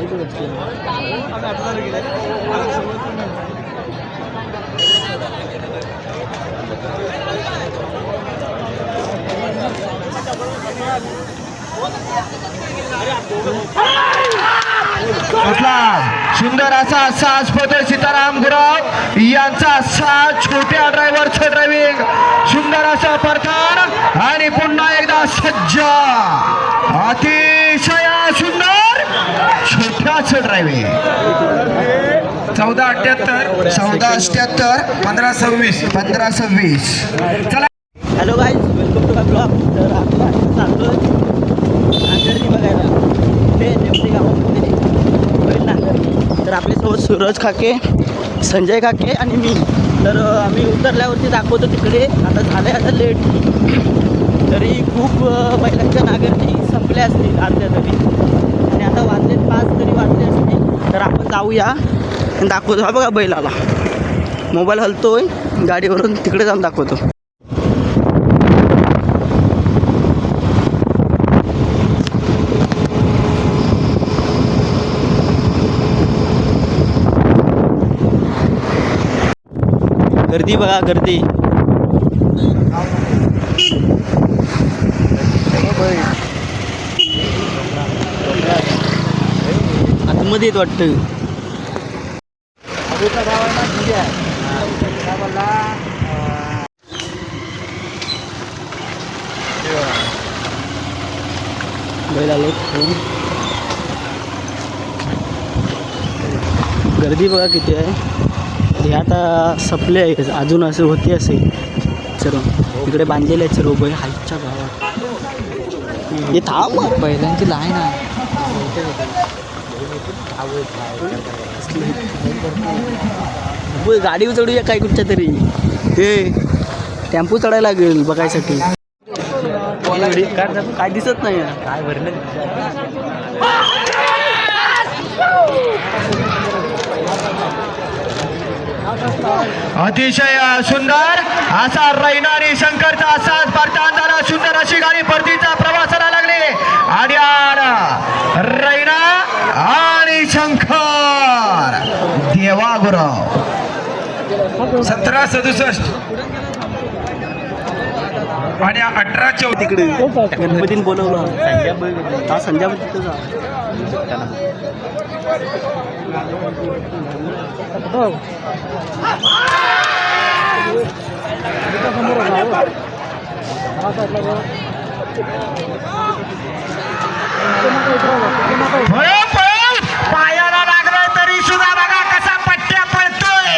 सुंदर असा साज पदर सीताराम गुराव यांचा साज छोट्या ड्रायव्हरचं ड्रायव्हिंग सुंदर असा परथान आणि पुन्हा एकदा सज्ज अतिशय सुंदर छोट्याच ड्रायव्हिंग 1478 1526 1526 चला. Hello guys, welcome to my blog. तर आपला चाललो नांदेड बघायला ते नेमके गावामध्ये नांदेड. तर आपल्यासोबत सूरज काके, संजय काके आणि मी. तर आम्ही उतरल्यावरती दाखवतो तिकडे. आता झालं आहे आता लेट, तरी खूप बैलांच्या नांगरणी संपल्या असतील अर्ध्या तरी, आणि आता वाजलेत 5 तरी वाजले असतील. तर आपण जाऊया आणि दाखवतो. हा बघा बैल आला, मोबाईल हलतोय गाडीवरून, तिकडे जाऊन दाखवतो. गर्दी बघा, गर्दी. आतमध्ये येत वाटतं. बैल आले. गर्दी बघा किती आहे. हे आता सपले आहे, अजून असं होते असेल सर्व. तिकडे बांधलेले आहेत सर्व बैल हाईटच्या गावात. हे थांब, बैलांची लाईन आहे. गाडी चढूया काय कुठच्या तरी. हे टेम्पो चढायला लागेल बघायसाठी. काय दिसत नाही काय भरलं. अतिशय सुंदर असा रैना आणि शंकरचा असाच परतान झाला. सुंदर अशी गाडी परतीचा प्रवासाला लागले. आणि रैना आणि शंकर देवा गुराव 1767 आणि 18 तिकडे गणपतीने बोलवलं. हा संध्याकाळी तिथं जा. पायाला लागलाय तरी सुद्धा बघा कसा पट्ट्या पळतोय.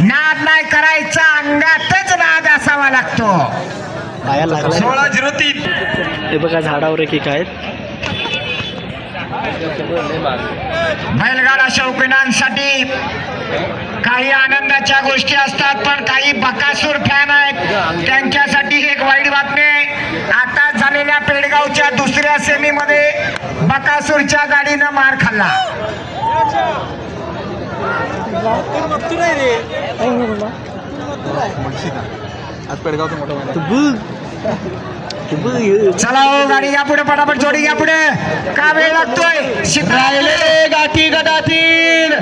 नाद नाही करायचा, अंगातच नाद असावा लागतो. पायाला लागला. 1603. हे बघा झाडावर एक आहेत. बैलगाडा शौकीनांसाठी काही आनंदाच्या गोष्टी असतात, पण काही बकासूर फॅन आहेत त्यांच्यासाठी एक वाईट बातमी. आता झालेल्या पेडगावच्या दुसऱ्या सेमीमध्ये बकासूरच्या गाडीनं मार खाल्ला. चला हो, गाडी या पुढे, पटापट जोडी या पुढे. का वेळ लागतोय. राहिले गाठी गटातील.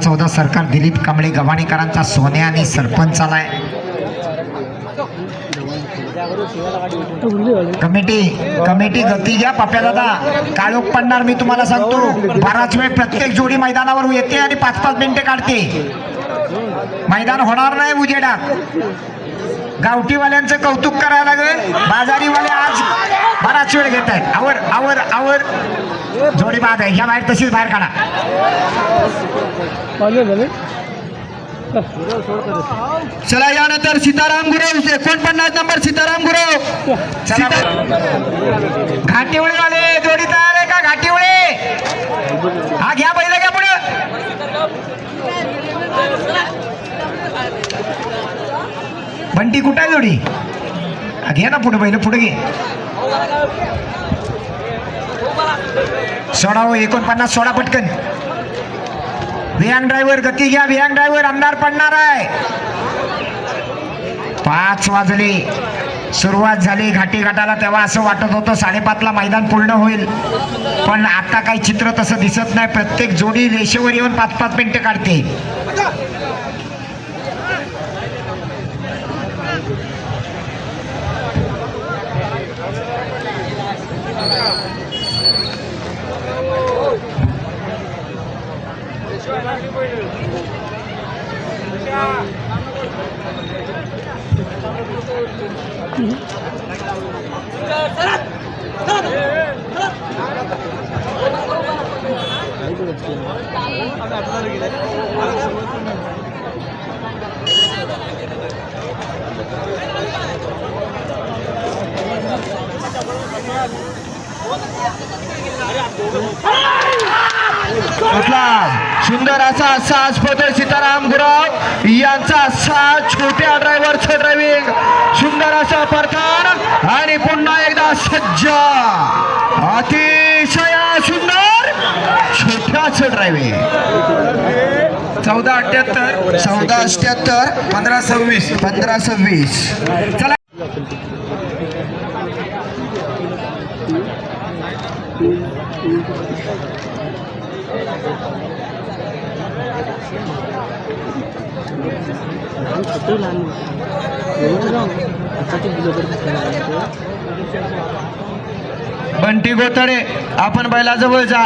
चौदा सरकार दिलीप कांबळे गव्हाणेकरांचा सोन्या आणि सरपंच आलाय. कमिटी गती घ्या पप्या दादा. काळोख पडणार मी तुम्हाला सांगतो. बराच वेळ प्रत्येक जोडी मैदानावर येते आणि 5-5 मिनिटे काढते. मैदान होणार नाही उजेडात. गावठीवाल्यांचं कौतुक करायला लागेल. बाजारीवाले आज बराच वेळ घेत आहेत. आवर आवर आवर जोडी बाद आहे. ह्या बाहेर तशीच बाहेर काढा. चला यानंतर सीताराम गुरव 49 नंबर सीताराम गुरव. चला घाटीवळे वाले जोडी तयार आहे का. घाटीवळे हा घ्या पहिलं बंटी कुठं आहे जोडी घे ना पुढे बैल पुढे घे सोडा हो 49 सोडा पटकन वियांग ड्रायव्हर गती घ्या वियांग ड्रायव्हर अंधार पडणार आहे 5 वाजले सुरुवात झाली घाटी घाटाला तेव्हा असं वाटत होतं 5:30 ला मैदान पूर्ण होईल पण आता काही चित्र तसं दिसत नाही प्रत्येक जोडी रेषेवर येऊन 5-5 मिनिटं काढते सुंदर असा साज पदर सीताराम गुराव यांचा असा छोट्या ड्रायव्हरचं ड्रायव्हिंग सुंदर असा परखान आणि पुन्हा एकदा सज्ज अतिशय सुंदर छोट्याचं ड्रायव्हिंग 14-78 14-78 15-26 चला बंटी गोतडे आपण बैलाजवळ जा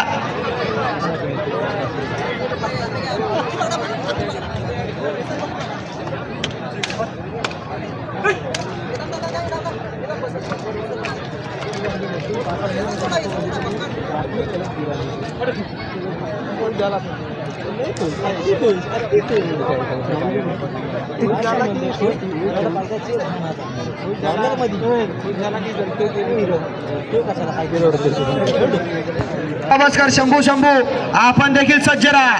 नमस्कार शंभू शंभू आपण देखील सज्ज राहा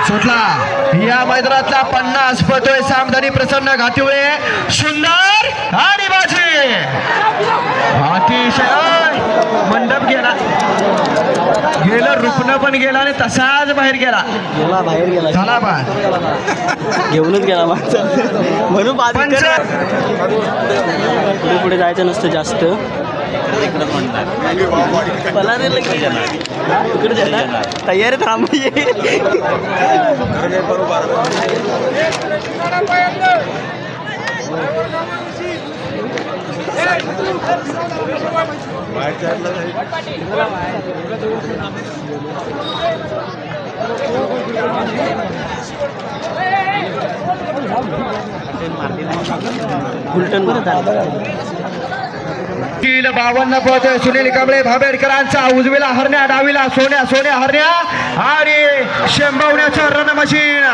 सुटला या मैदानातला 50 पतोय सामधानी प्रसन्न घाटिवळे सुंदर आणि बाजी अतिशय मंडप गेला गेलं रुपणं पण गेला आणि तसाच बाहेर गेला झाला बा घेऊनच गेला मागचा म्हणून पुढे पुढे जायचं नसतं जास्त तयारी थांबली उलटन बरं 52 पद सुनील कांबळे भाबेडकरांचा उजवीला हरण्या डावीला सोन्या सोन्या हरण्या आणि शेंबवण्याचं रण मशीन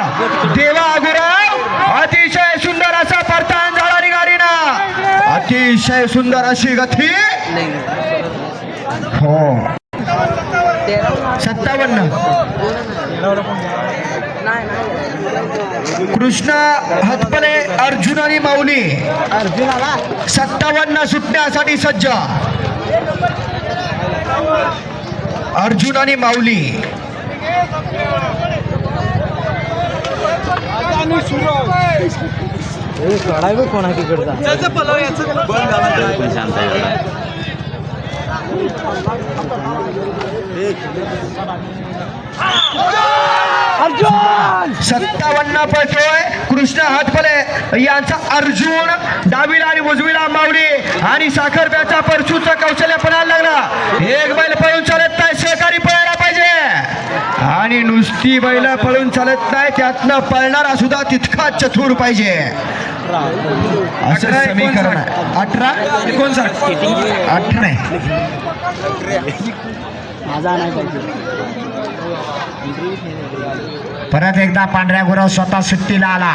देवा गुराव अतिशय सुंदर असा परतान जाणारी गाडीना अतिशय सुंदर अशी गती हो 57 कृष्ण हतपले अर्जुन आणि माऊली 57 सुटण्यासाठी सज्ज अर्जुन आणि माऊली कोण आहे तिकडचा अर्जुन 57 पळतोय कृष्ण हातफले यांचा अर्जुन डावीला आणि उजवीला माऊली आणि साखरप्याचा परशूचा कौशल्य पणायला लागला एक बैल पळून चालत नाही सहकारी पळायला पाहिजे आणि नुसती बैल पळून चालत नाही त्यातनं पळणारा सुद्धा तितकाच चतुर पाहिजे असं समीकरण 18 नाही परत एकदा पांढऱ्या गुराव स्वतः सुट्टीला आला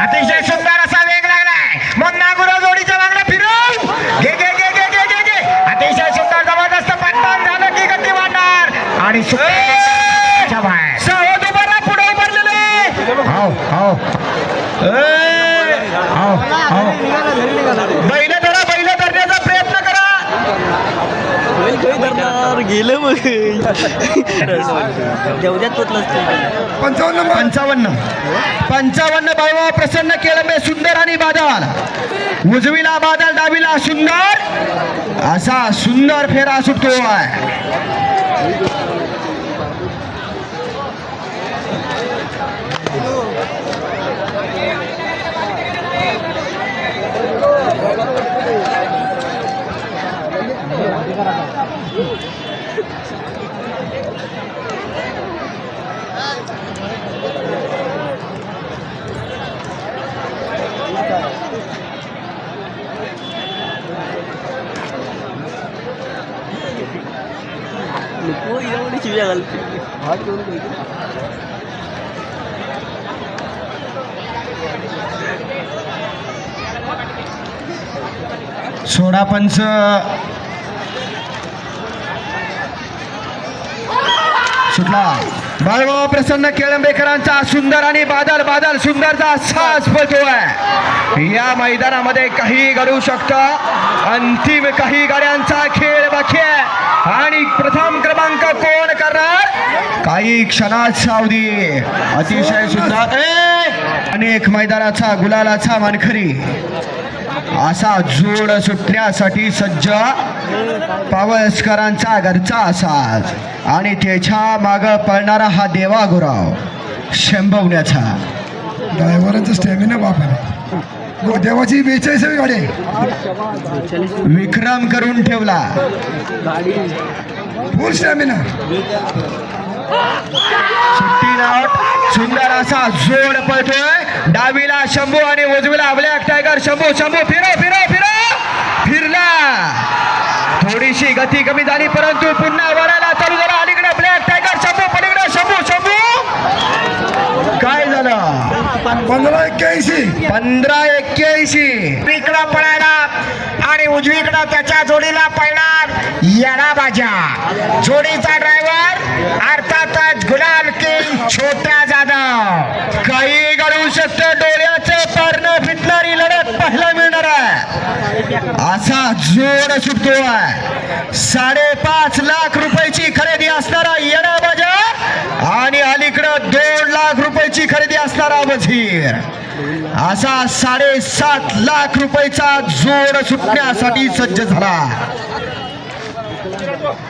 अतिशय सुंदर असा वेग लागलाय. मुन्ना गुरु जोडीच्या मागण्या फिरून घे घे घे घे घे घे घे. अतिशय सुंदर जबरदस्त पट्टन झालं की गती वाढणार आणि बाहेर सहज उभारला पुढे उभारलेले. बैल धरा बैल धरण्याचा प्रयत्न करा. गेलं मग देवद्यात पोचलं 55 बाबा प्रसन्न केळंबे सुंदर आणि बादल. उजवीला बादल डावीला सुंदर असा सुंदर फेरा सुटतोय. शिव्या घालते. सोळा पंच सुटला. बाळगाव प्रसन्न केळंबेकरांचा सुंदर आणि बादल बादल सुंदरचा साज पळतोय. या मैदानामध्ये काही घडू शकतं. अंतिम काही गाड्यांचा खेळ बाकी आहे आणि प्रथम क्रमांक कोण करणार काही क्षणात सावधी. अतिशय सुंदर अनेक मैदानाचा गुलालाचा मानकरी असा जोड सुटण्यासाठी सज्ज पावसकरांचा घरचा असाच आणि त्याच्या माग पळणारा हा देवा गुराव शंभवण्याचा. ड्रायव्हरांचा स्टॅमिना बापा देवाची 42 गाडी विक्रम करून ठेवला. फुल स्टॅमिना सुट्टी नाट सुंदर असा जोड पळतोय. डावीला शंभू आणि उजवीला ब्लॅक टायगर. शंभू शंभू फिरो फिरो फिरो फिरला. थोडीशी गती कमी झाली परंतु पुन्हा वराला चालू झाला. अलीकडे ब्लॅक टायगर शंभू पलीकडे शंभू शंभू काय झालं 15-81 इकडं पळायला आणि उजवीकडं त्याच्या जोडीला पळणार येडा बाजा. जोडीचा ड्रायव्हर अर्थातच गुलाल किंग छोट्या जाधव. काही घडू शकतं. डोळ्याचं पारणं फिटणारी लढत पाहायला मिळणार आहे. असा जोड सुटतोय. 5.5 लाख रुपयाची खरेदी असणारा येडा बाजा आणि अलीकडं 2 लाख रुपयाची खरेदी असणारा वजीर. असा 7.5 लाख रुपयाचा जोड सुटण्यासाठी सज्ज झाला.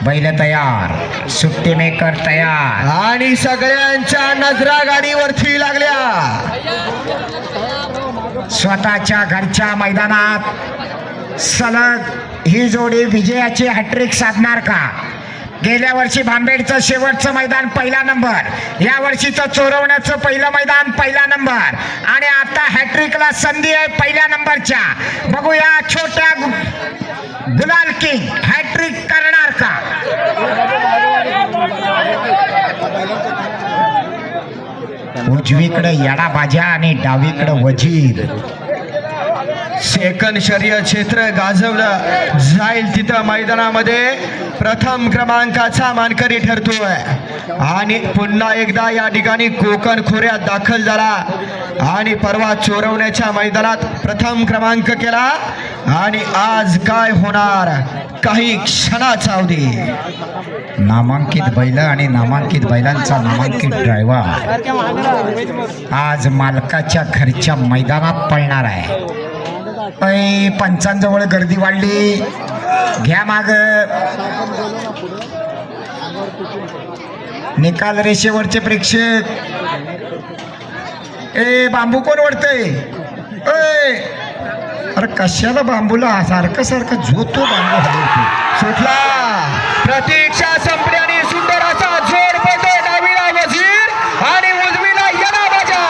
बैल तयार. सुट्टी मेकर तयार आणि सगळ्यांच्या नजरा गाडीवरती लागल्या. स्वतःच्या घरच्या मैदानात सलग ही जोडी विजयाची हॅट्रिक साधणार का? गेल्या वर्षी भांबेडचं शेवटचं मैदान पहिला नंबर, या वर्षीचं चोरवण्याचं पहिलं मैदान पहिला नंबर आणि आता हॅट्रिकला संधी आहे पहिल्या नंबरच्या. बघूया छोट्या गुलाल किंग हॅट्रिक करणार का? उजवीकडे येडा बाजा आणि डावीकडे वजीर. सेकंड शर्यत क्षेत्र गाजवलं जाईल तिथं मैदानामध्ये प्रथम क्रमांकाचा मानकरी ठरतोय आणि पुन्हा एकदा या ठिकाणी कोकण खोऱ्यात दाखल झाला आणि परवा चोरवण्याच्या मैदानात प्रथम क्रमांक केला आणि आज काय होणार काही क्षणाचा अवधी. नामांकित बैल आणि नामांकित बैलांचा नामांकित ड्रायव्हर आज मालकाच्या घरच्या मैदानात पळणार आहे. पंचांजवळ गर्दी वाढली. घ्या माग. निकाल रेषेवरचे प्रेक्षक. बांबू कोण ओढतय? अरे कशाला बांबूला सारखं सारखं झोतो बांबू हलवतो. सुटला. प्रतीक्षा संपल्याने सुंदर असा जोड पडतो. डावीला वजीर आणि उजवीला येडा बाजा.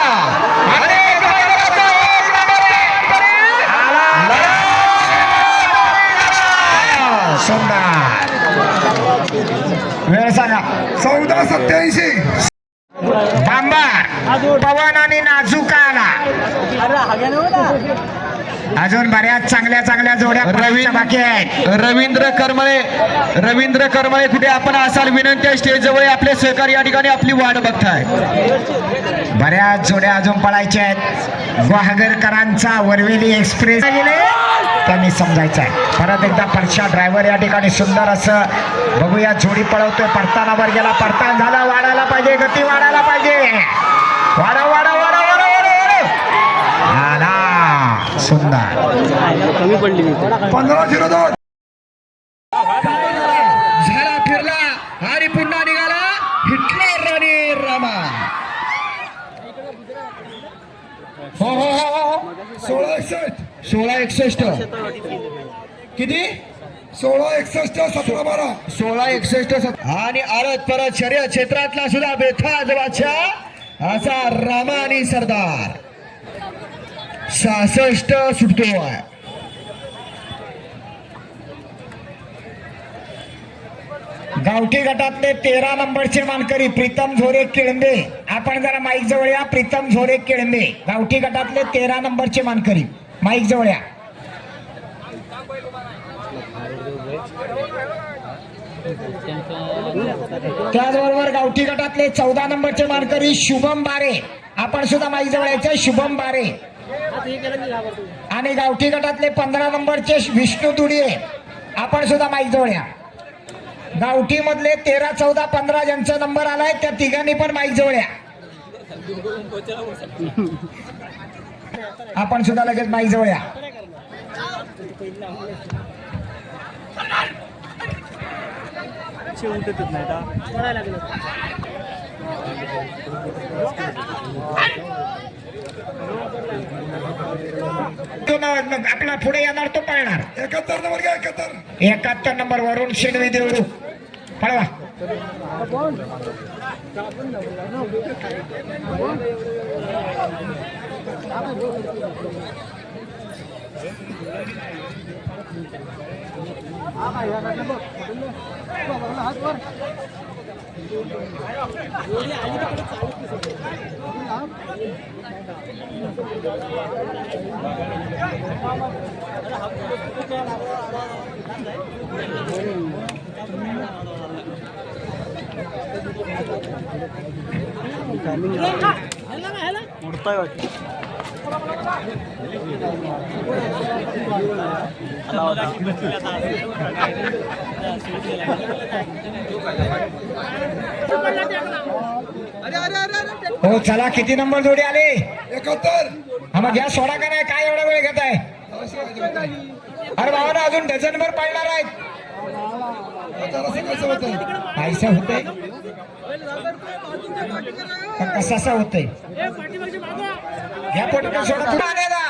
सुंदर वेळ सांगा. 14-87 बांबर पवन आणि नाजूक आला. अजून बऱ्याच चांगल्या जोड्या बाकी आहेत. रवींद्र करमळे कुठे आपण असाल विनंती आहे स्टेज जवळ आपले सहकारी या ठिकाणी आपली वाट बघताय. बऱ्याच जोड्या अजून पळायच्या आहेत. गुहागरकरांचा वरवेली एक्सप्रेस त्यांनी समजायचं आहे. परत एकदा परशा ड्रायव्हर या ठिकाणी सुंदर असं बघूया जोडी पळवतोय. पडताना वर गेला, पडताना झाला, वाढायला पाहिजे, गती वाढायला पाहिजे. वाढव वाढव वाढव वाढव आला सुंदर. कमी पडली मी 15-02 झाला फिरला आणि पुन्हा निघाला हिटलर आणि रामा. हो हो हो 16-61 किती 16-61 17-12 16-61 आणि आरत परत शर्यत क्षेत्रातला सुद्धा बेथा जवाच्या असा रामा आणि सरदार 66 सुटतोय. गावठी गटातले 13 नंबरचे मानकरी प्रीतम झोरे केळंबे. आपण जरा माईक जवळ या. प्रीतम झोरे केळंबे गावठी गटातले 13 नंबरचे मानकरी माईक जवळ या. त्याचबरोबर गावठी गटातले 14 नंबरचे मानकरी शुभम बारे. आपण सुद्धा माईक जवळ यायचं. शुभम बारे. आणि गावठी गटातले 15 नंबरचे विष्णू दुडिये. आपण सुद्धा माईक जवळ या. गावठी मधले 13, 14, 15 ज्यांचा नंबर आलाय त्या तिघांनी पण माईक जवळ या. आपण सुद्धा लगेच माईक जवळ या. आपला पुढे येणार तो पळणार. 71 नंबर घ्या 71. 71 नंबर वरून शेणवी देवडू पळवा. हो चला किती नंबर जोडी आले? 71. हा मग घ्या सोडा का नाही? काय एवढा वेळ घेत आहे? अरे बाबा ना अजून डझनभर पडणार आहेत. पैसा होतंय कसं होतंय या पोटाला सोडा कुठं आले ना.